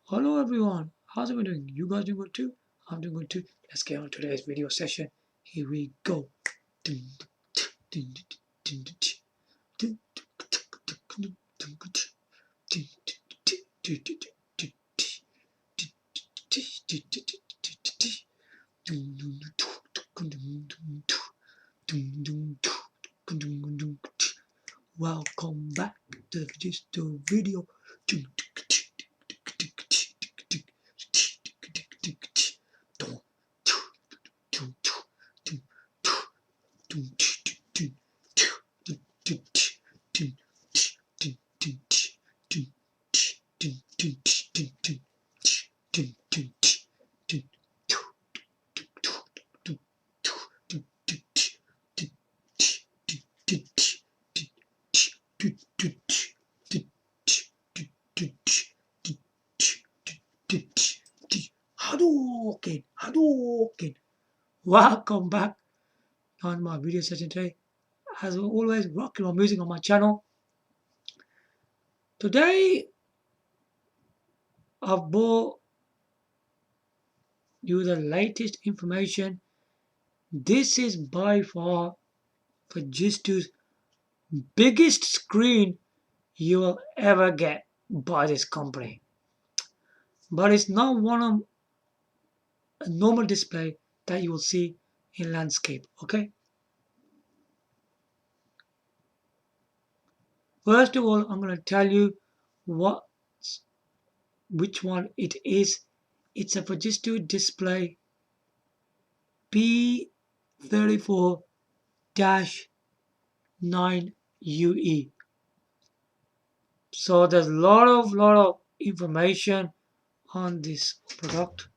Hello everyone, how's everyone doing? You guys doing good too? I'm doing good too. Let's get on today's video session. Here we go. Welcome back to the video. Hadouken. Welcome back on my video session today. As always, rocking on music on my channel. Today, I've brought you the latest information. This is by far Fujitsu's biggest screen you will ever get by this company. But it's not one of a normal display that you will see in landscape, okay? First of all, I'm going to tell you which one it is. It's a Fujitsu display B34-9 UE. So there's a lot of information on this product,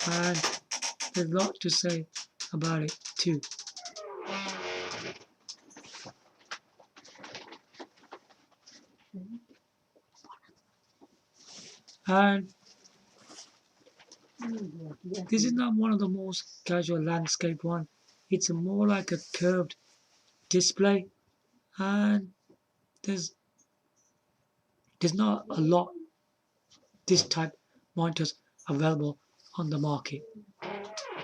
and there's a lot to say about it too. And this is not one of the most casual landscape one. It's more like a curved display, and there's not a lot this type monitors available on the market.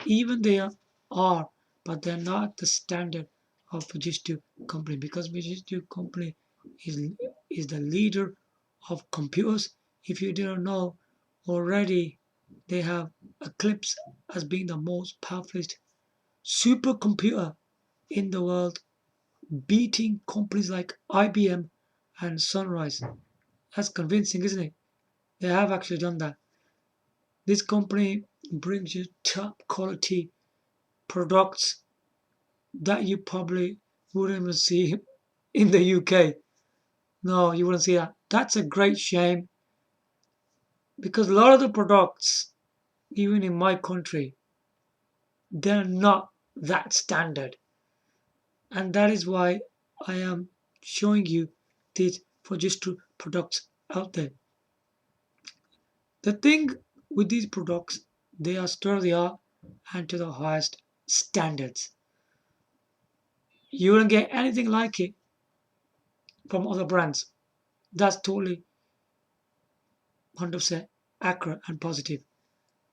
Even there are, but they're not the standard of Fujitsu company, because Fujitsu company is the leader of computers. If you didn't know already, they have Eclipse as being the most powerful supercomputer in the world, beating companies like IBM and Sunrise. That's convincing, isn't it? They have actually done that. This company brings you top quality products that you probably wouldn't even see in the UK. No, you wouldn't see that. That's a great shame, because a lot of the products, even in my country, they're not that standard. And that is why I am showing you these Fujitsu products out there. The thing with these products, they are state of the art and to the highest standards. You won't get anything like it from other brands. That's totally 100% accurate and positive.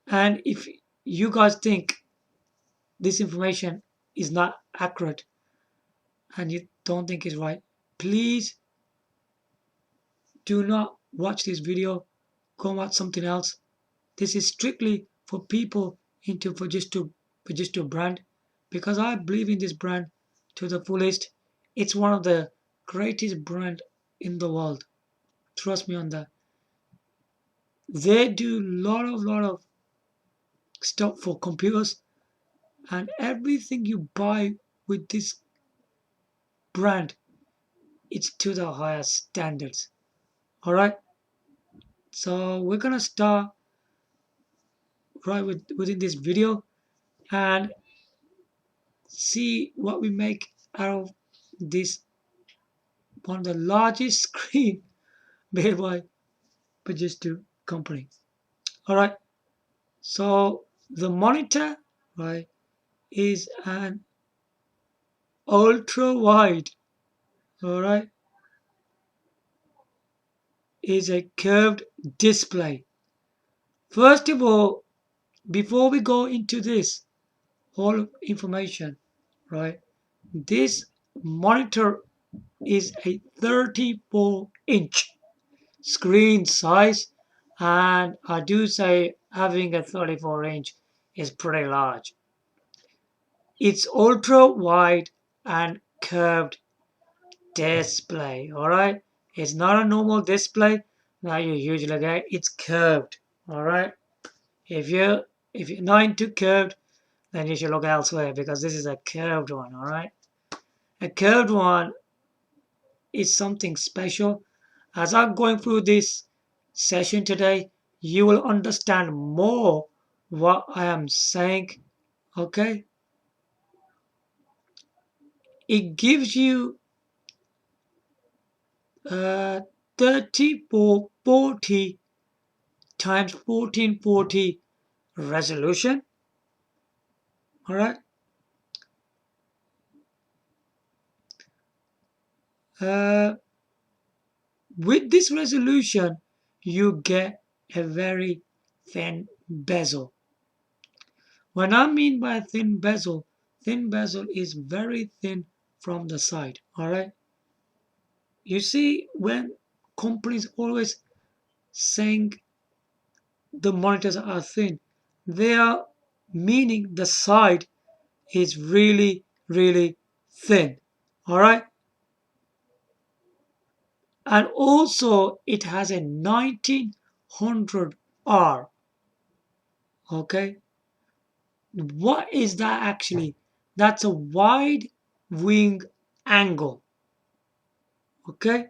And if you guys think this information is not accurate and you don't think it's right, please do not watch this video. Go watch something else. This is strictly for people into Fujitsu brand, because I believe in this brand to the fullest. It's one of the greatest brand in the world. Trust me on that. They do lot of stuff for computers, and everything you buy with this brand, it's to the highest standards. All right. So we're gonna start right within this video and see what we make out of this one of the largest screen made by Fujitsu company. All right. So the monitor, right, is an ultra wide. All right, is a curved display. First of all, before we go into this whole information, right? This monitor is a 34-inch screen size, and I do say having a 34-inch is pretty large. It's ultra wide and curved display. All right, it's not a normal display that you usually get. It's curved. All right. If you if you're not into curved, then you should look elsewhere because this is a curved one. All right. A curved one is something special. As I'm going through this session today, you will understand more what I am saying. Okay. It gives you 3440 times 1440 resolution. All right. Uh, with this resolution, you get a very thin bezel. What I mean by thin bezel is very thin from the side. All right. You see, when companies always saying the monitors are thin, they are meaning the side is really, really thin. All right. And also it has a 1900R. Okay. What is that actually? That's a wide wing angle. Okay.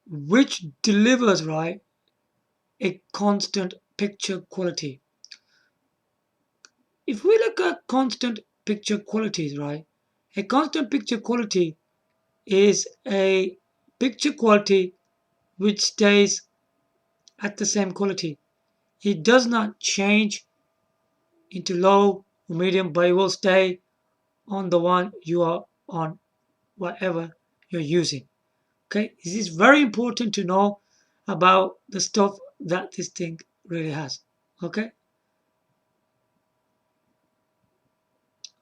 Which delivers, right, a constant picture quality. If we look at constant picture qualities, right, a constant picture quality is a picture quality which stays at the same quality. It does not change into low or medium, but it will stay on the one you are on, whatever you're using. Okay, this is very important to know about the stuff that this thing really has. Okay,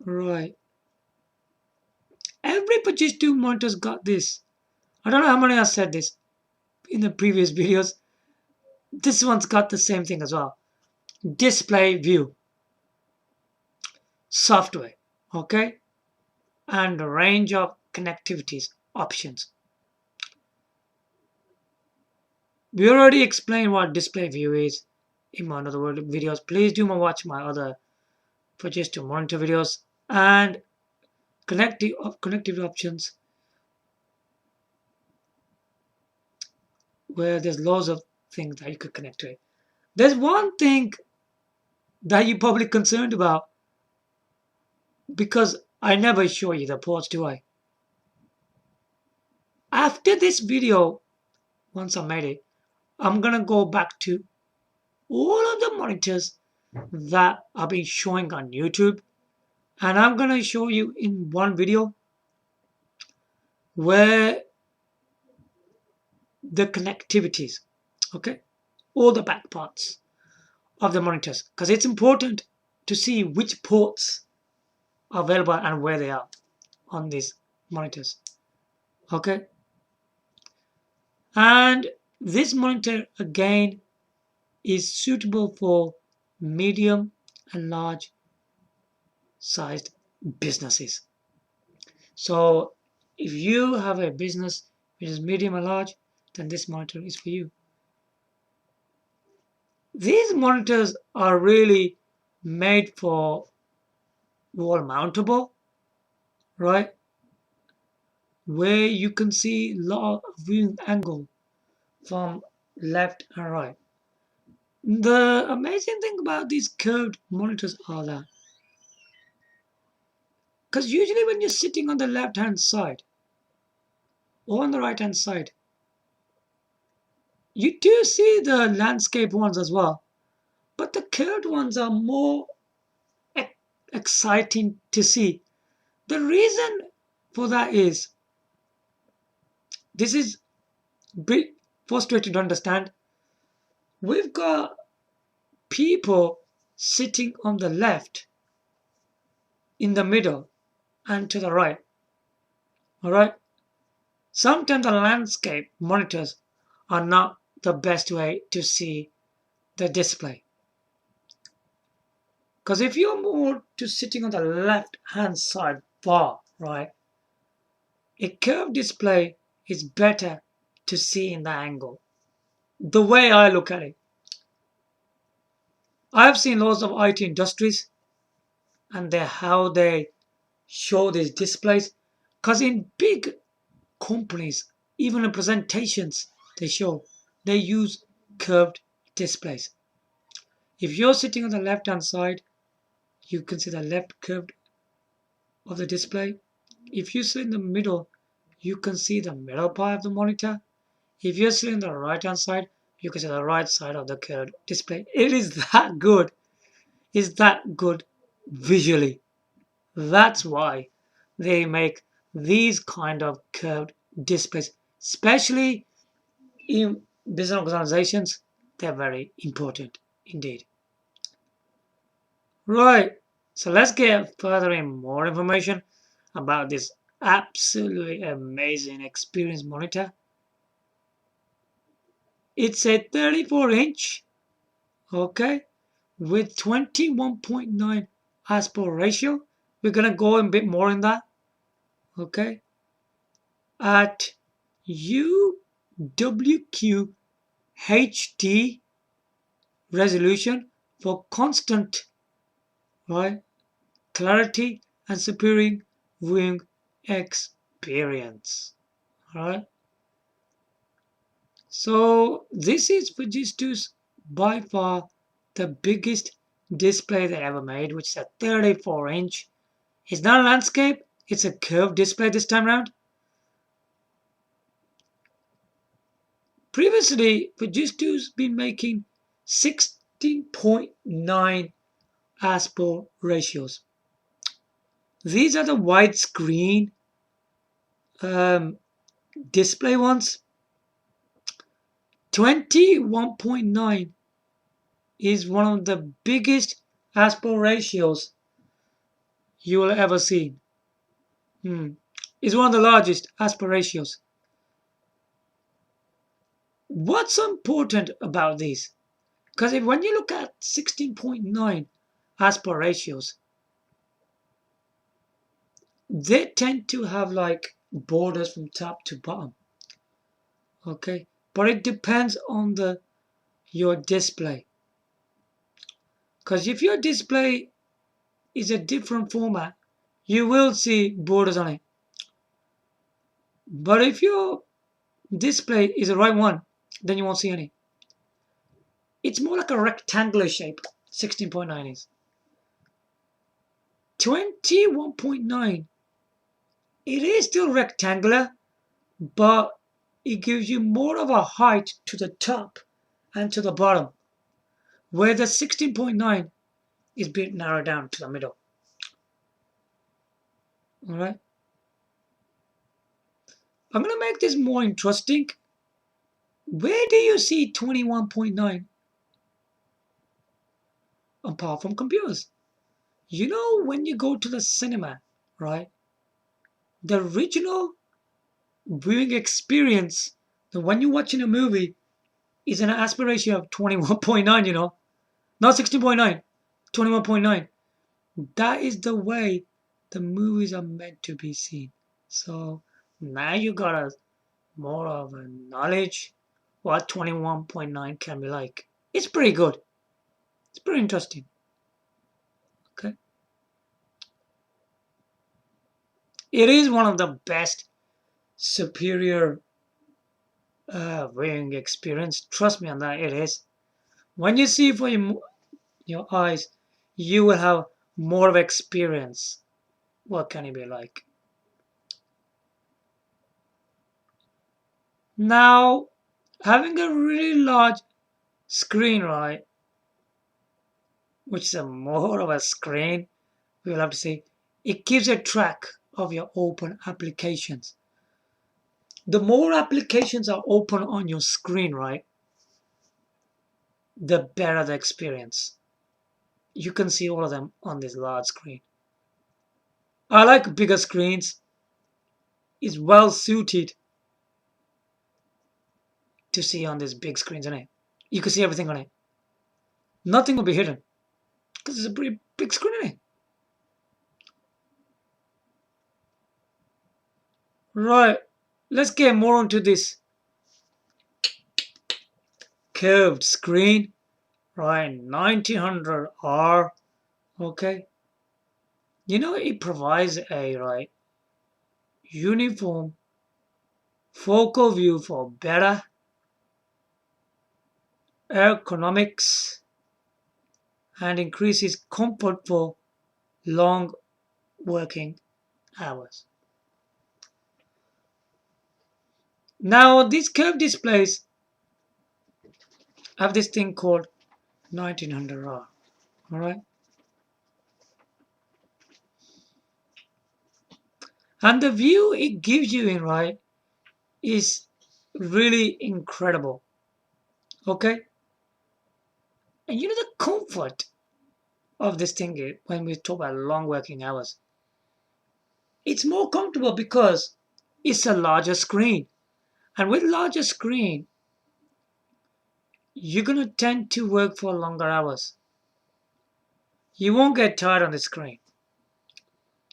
right. Every Fujitsu monitor's got this. I don't know how many I said this in the previous videos. This one's got the same thing as well. Display view, software, okay, and a range of connectivities options. We already explained what display view is in my other videos. Please do watch my other Fujitsu monitor videos and connectivity options where there's loads of things that you could connect to it. There's one thing that you're probably concerned about because I never show you the ports, do I? After this video, once I made it, I'm gonna go back to all of the monitors that I've been showing on YouTube, and I'm gonna show you in one video where the connectivities, okay, all the back parts of the monitors, because it's important to see which ports are available and where they are on these monitors, okay. And this monitor again is suitable for medium and large sized businesses. So if you have a business which is medium and large, then this monitor is for you. These monitors are really made for wall mountable, right? Where you can see a lot of viewing angle from left and right. The amazing thing about these curved monitors are that, because usually when you're sitting on the left hand side or on the right hand side, you do see the landscape ones as well, but the curved ones are more exciting to see. The reason for that is this is a bit frustrating to understand. We've got people sitting on the left, in the middle, and to the right. Alright? Sometimes the landscape monitors are not the best way to see the display. Because if you're more to sitting on the left hand side bar, right, a curved display is better to see in the angle. The way I look at it, I've seen lots of IT industries and how they show these displays. Because in big companies, even in presentations they use curved displays. If you're sitting on the left hand side, you can see the left curved of the display. If you sit in the middle, you can see the middle part of the monitor. If you're sitting on the right hand side, you can see the right side of the curved display. It is that good. It's that good visually. That's why they make these kind of curved displays, especially in business organizations. They're very important indeed. Right, so let's get further in more information about this absolutely amazing experience monitor. It's a 34-inch, okay, with 21.9 aspect ratio. We're gonna go a bit more in that, okay, at UWQ HD resolution for constant, right, clarity and superior viewing experience. Alright. So this is Fujitsu's by far the biggest display they ever made, which is a 34-inch. It's not a landscape, it's a curved display this time around. Previously, Fujitsu's been making 16.9 aspect ratios. These are the widescreen display ones. 21.9 is one of the biggest aspect ratios you will ever see. It's one of the largest aspect ratios. What's important about these? Because when you look at 16.9 aspect ratios, they tend to have like borders from top to bottom. Okay, but it depends on your display. Because if your display is a different format, you will see borders on it. But if your display is the right one, then you won't see any. It's more like a rectangular shape. 16.9 is. 21.9. It is still rectangular, but it gives you more of a height to the top and to the bottom, where the 16.9 is a bit narrowed down to the middle. Alright. I'm going to make this more interesting. Where do you see 21.9 apart from computers? You know, when you go to the cinema, right? The original viewing experience, when you're watching a movie, is an aspect ratio of 21.9, not 16.9, 21.9. That is the way the movies are meant to be seen. So now you got a more of a knowledge what 21.9 can be like. It's pretty good. It's pretty interesting. Okay. It is one of the best superior viewing experience. Trust me on that, it is. When you see for your eyes, you will have more of experience. What can it be like? Now, having a really large screen, right, which is a more of a screen, we will have to say, it keeps a track of your open applications. The more applications are open on your screen, right, the better the experience. You can see all of them on this large screen. I like bigger screens. It's well suited to see on these big screens, isn't it? You can see everything on it. Nothing will be hidden because it's a pretty big screen, isn't it? Right. Let's get more onto this curved screen. Right, 1900R. Okay. You know, it provides a uniform focal view for better ergonomics and increases comfort for long working hours. Now, these curved displays have this thing called 1900R. All right. And the view it gives you in is really incredible. Okay. And you know the comfort of this thing when we talk about long working hours. It's more comfortable because it's a larger screen. And with larger screen, you're going to tend to work for longer hours. You won't get tired on the screen.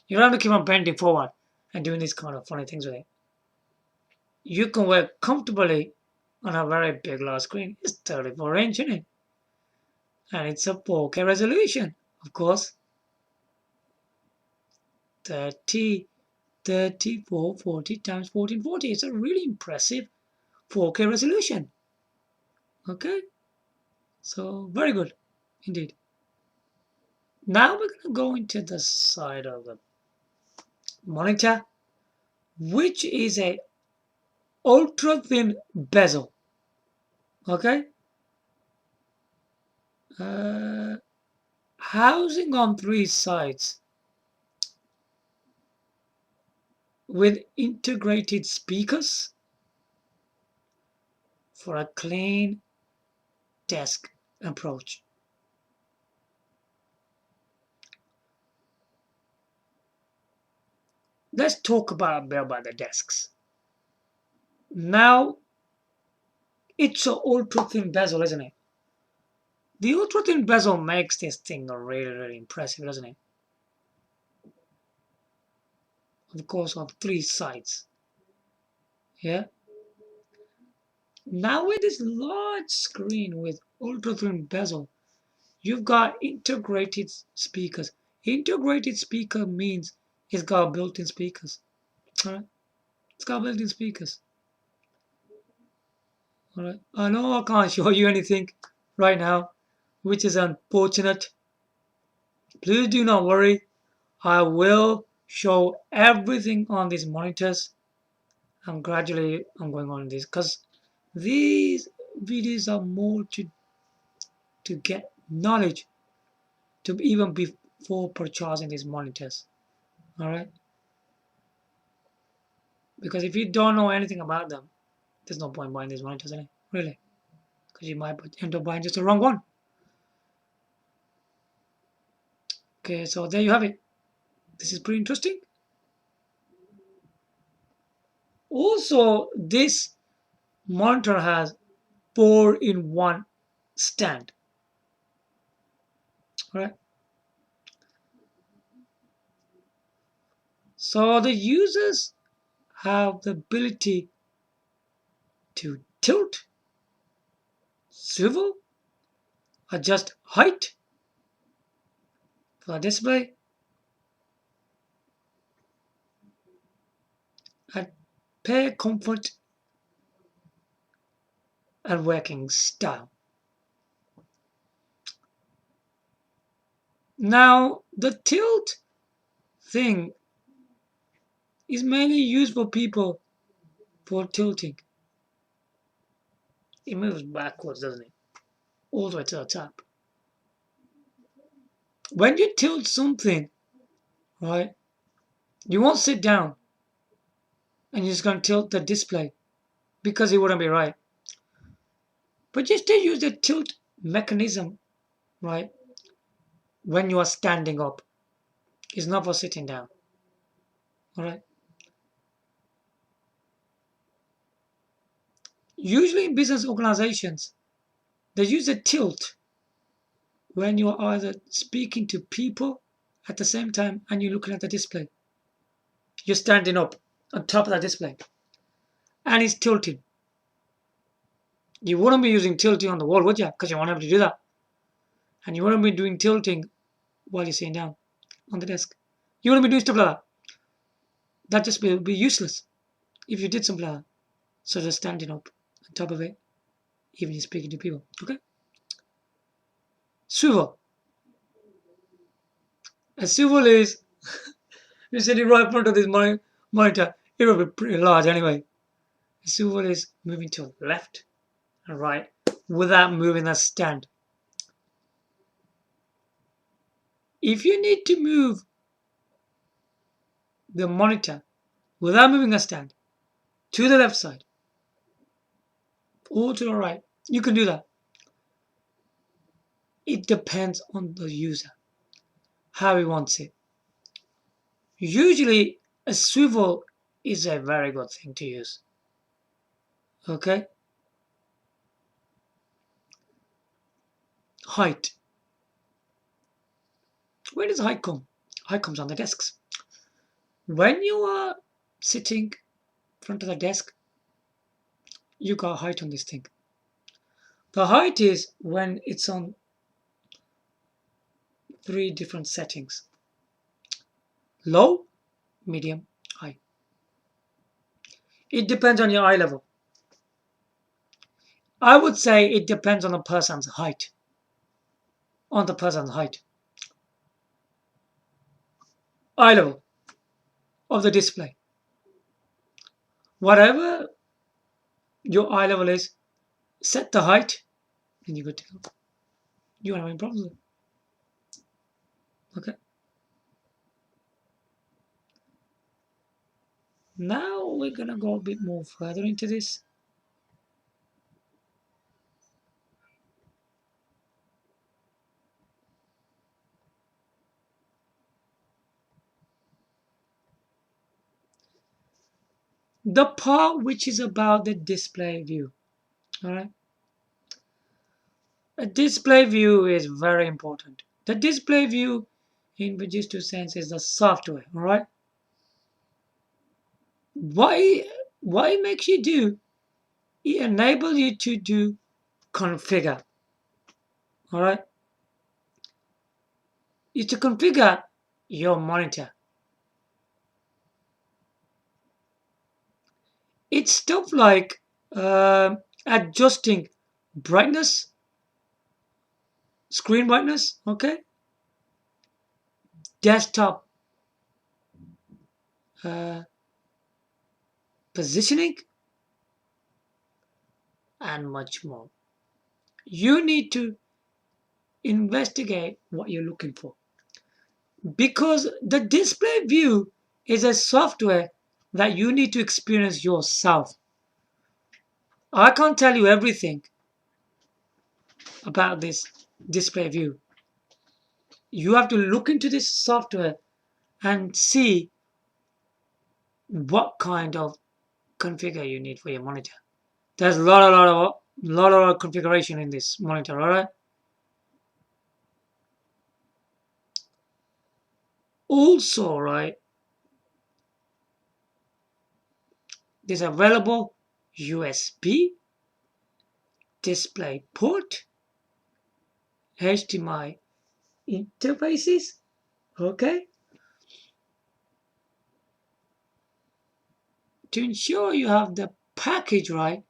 You don't have to keep on bending forward and doing these kind of funny things with it. You can work comfortably on a very big large screen. It's 34-inch in it. And it's a 4K resolution, of course. 3440 times 1440. It's a really impressive 4K resolution. Okay? So, very good indeed. Now we're going to go into the side of the monitor, which is a ultra thin bezel. Okay? Housing on three sides with integrated speakers for a clean desk approach. Let's talk about a bit about the desks. Now, it's an ultra thin bezel, isn't it? The ultra thin bezel makes this thing really, really impressive, doesn't it? Of course, on three sides. Yeah. Now with this large screen with ultra thin bezel, you've got integrated speakers. Integrated speaker means it's got built-in speakers. Alright? It's got built-in speakers. Alright. I know I can't show you anything right now, which is unfortunate. Please do not worry. I will show everything on these monitors. I'm going on this because these videos are more to get knowledge to even before purchasing these monitors. All right. Because if you don't know anything about them, there's no point buying these monitors, any really, because you might end up buying just the wrong one. Okay, so there you have it. This is pretty interesting. Also, this monitor has 4-in-1 stand. All right. So the users have the ability to tilt, swivel, adjust height for display, and pair comfort and working style. Now, the tilt thing is mainly used for people for tilting. It moves backwards, doesn't it? All the way to the top. When you tilt something, right, you won't sit down and you're just going to tilt the display because it wouldn't be right. But you still use the tilt mechanism, right, when you are standing up is not for sitting down. All right. Usually in business organizations, they use a tilt when you are either speaking to people at the same time and you're looking at the display. You're standing up on top of the display and it's tilted. You wouldn't be using tilting on the wall, would you? Because you won't be able to do that. And you wouldn't be doing tilting while you're sitting down on the desk. You wouldn't be doing stuff like that. That just would be useless if you did something like that. So just standing up on top of it, even you're speaking to people. Okay? Swivel. A swivel is, you're sitting right in front of this monitor. It will be pretty large anyway. A swivel is moving to the left and right without moving the stand. If you need to move the monitor without moving the stand to the left side or to the right, you can do that. It depends on the user, how he wants it. Usually, a swivel is a very good thing to use. Okay? Height. Where does height come? Height comes on the desks. When you are sitting in front of the desk, you got height on this thing. The height is when it's on 3 different settings: low, medium, high. It depends on your eye level. I would say it depends on the person's height. On the person's height. Eye level of the display. Whatever your eye level is, set the height, and you're good to go. You won't have any problems with it. Okay. Now we're gonna go a bit more further into this. The part which is about the display view. All right. A display view is very important. The display view in Fujitsu sense is the software. All right. Why it makes you do? It enables you to do configure. All right. Is to configure your monitor. It's stuff like adjusting brightness, screen brightness, okay, desktop positioning, and much more. You need to investigate what you're looking for because the display view is a software that you need to experience yourself. I can't tell you everything about this display view. You have to look into this software and see what kind of configure you need for your monitor. There's a lot of configuration in this monitor, all right? Also, right, there's available USB display port, HDMI interfaces, okay? To ensure you have the package right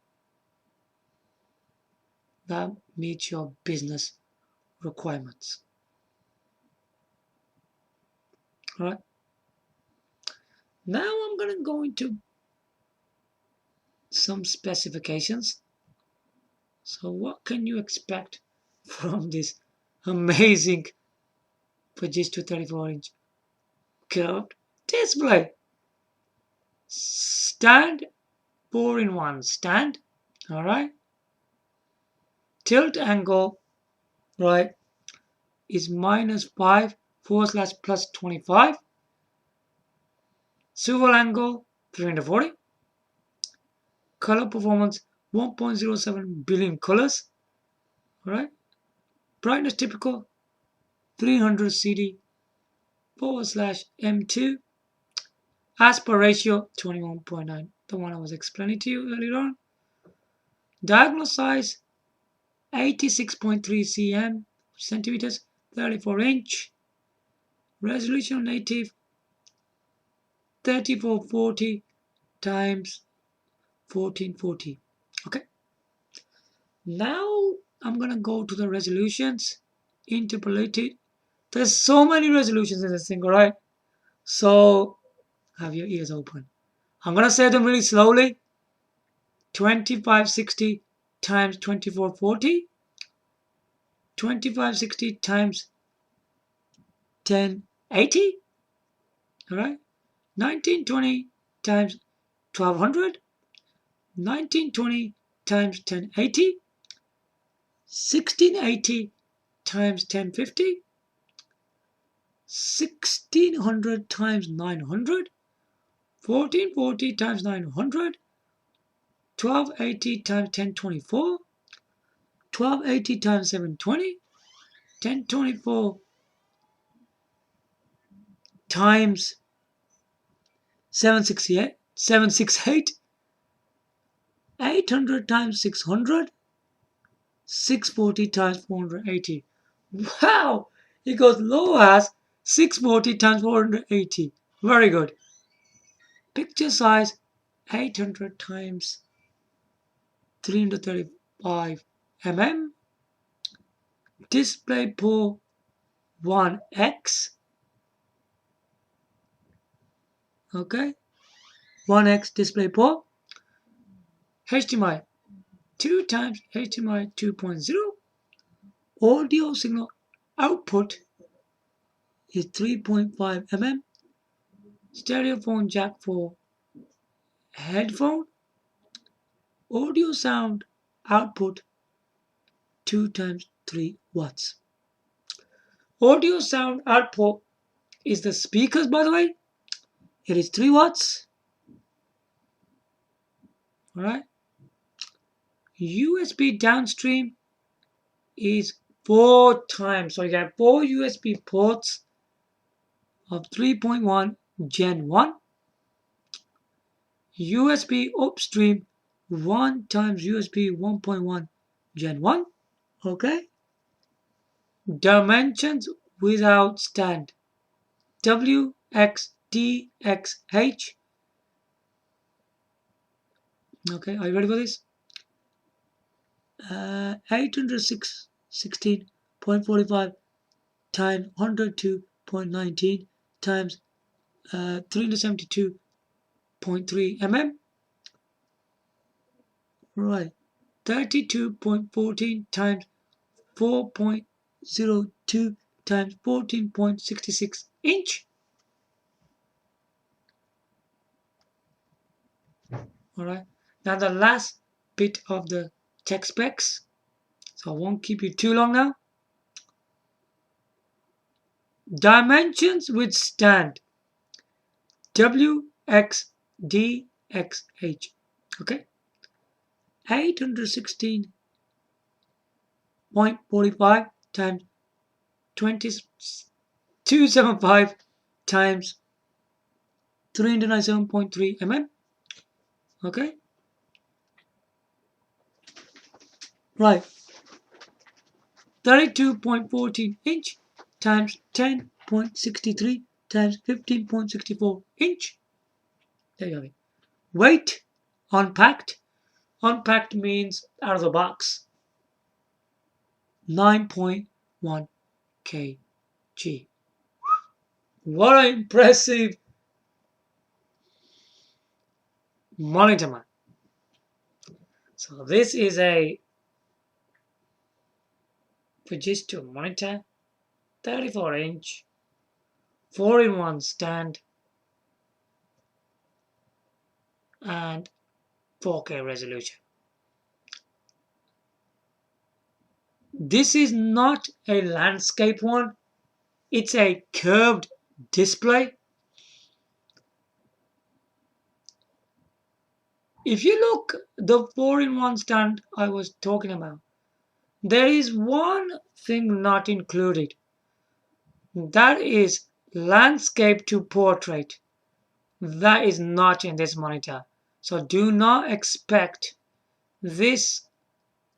that meets your business requirements. All right. Now I'm going to go into some specifications. So what can you expect from this amazing Fujitsu 34-inch curved display? Stand, 4-in-1 stand, all right. Tilt angle right, is -5 / +25. Swivel angle 340. Color performance 1.07 billion colors. Right. Brightness typical 300 CD /M2. Aspect ratio 21.9. The one I was explaining to you earlier on. Diagonal size 86.3 centimeters, 34-inch. Resolution native 3440 times 1440. Okay. Now I'm gonna go to the resolutions. Interpolated. There's so many resolutions in this thing, alright? So have your ears open. I'm gonna say them really slowly. 2560 times 2440. 2560 times 1080. Alright? 1920 times 1200. 1920 times 1080. 1680 times 1050. 1600 times 900. 1440 times 900. 1280 times 1024. 1280 times 720. 1024 times 768. 768. 800 times 600. 640 times 480. Wow! It goes low as 640 times 480. Very good. Picture size 800 times 335 mm. Display port 1x. Okay. 1x display port. HDMI 2 times HDMI 2.0. Audio signal output is 3.5 mm. Stereophone jack for headphone. Audio sound output 2 times 3 watts. Audio sound output is the speakers, by the way. It is 3 watts. Alright. USB downstream is 4 times. So you have 4 USB ports of 3.1 Gen 1. USB upstream 1 times USB 1.1 Gen 1. Okay. Dimensions without stand. WXDXH. Okay, are you ready for this? 816.45 times 102.19 times 372.3 mm. Right. 32.14 times 4.02 times 14.66 inch. Alright. Now the last bit of the tech specs. So I won't keep you too long now. Dimensions with stand. WXDXH. Okay. 816.45 times 275 times 397.3 mm. Okay. Right. 32.14 inch times 10.63 times 15.64 inch. There you have it. Weight unpacked. Unpacked means out of the box. 9.1 kg. What an impressive monitor, man. So this is a Fujitsu monitor, 34-inch, 4-in-1 stand, and 4K resolution. This is not a landscape one. It's a curved display. If you look the 4-in-1 stand I was talking about, there is one thing not included. That is landscape to portrait. That is not in this monitor. So do not expect this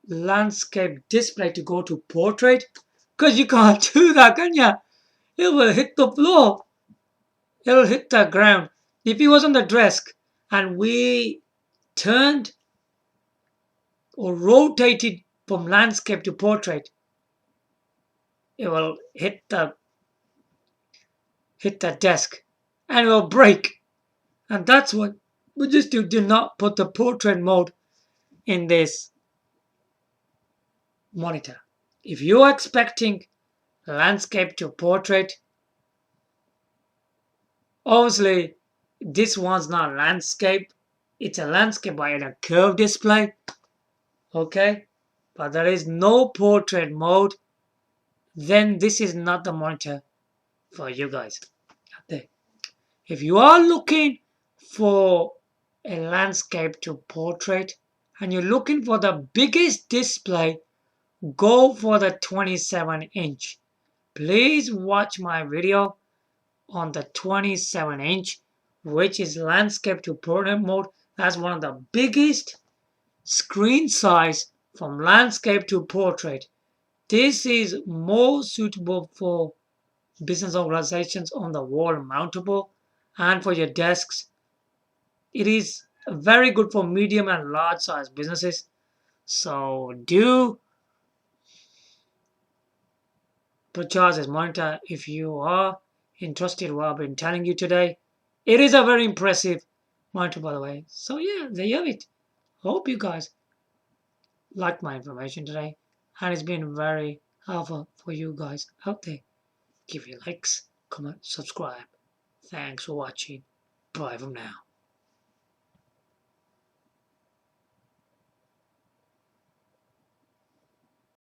landscape display to go to portrait, because you can't do that, can you? It will hit the floor. It'll hit the ground. If it was on the desk and we turned or rotated from landscape to portrait, it will hit the desk and it will break. And that's what we just do not put the portrait mode in this monitor. If you're expecting landscape to portrait, obviously this one's not landscape. It's a landscape by a curved display. Okay? But there is no portrait mode. Then this is not the monitor for you guys out there. If you are looking for a landscape to portrait and you're looking for the biggest display, go for the 27-inch. Please watch my video on the 27-inch, which is landscape to portrait mode. That's one of the biggest screen size from landscape to portrait. This is more suitable for business organizations on the wall mountable and for your desks. It is very good for medium and large size businesses. So do purchase this monitor if you are interested in what I've been telling you today. It is a very impressive monitor, by the way. So yeah, there you have it. Hope you guys liked my information today, and it's been very helpful for you guys out there. Give your likes, comment, subscribe. Thanks for watching. Bye from now.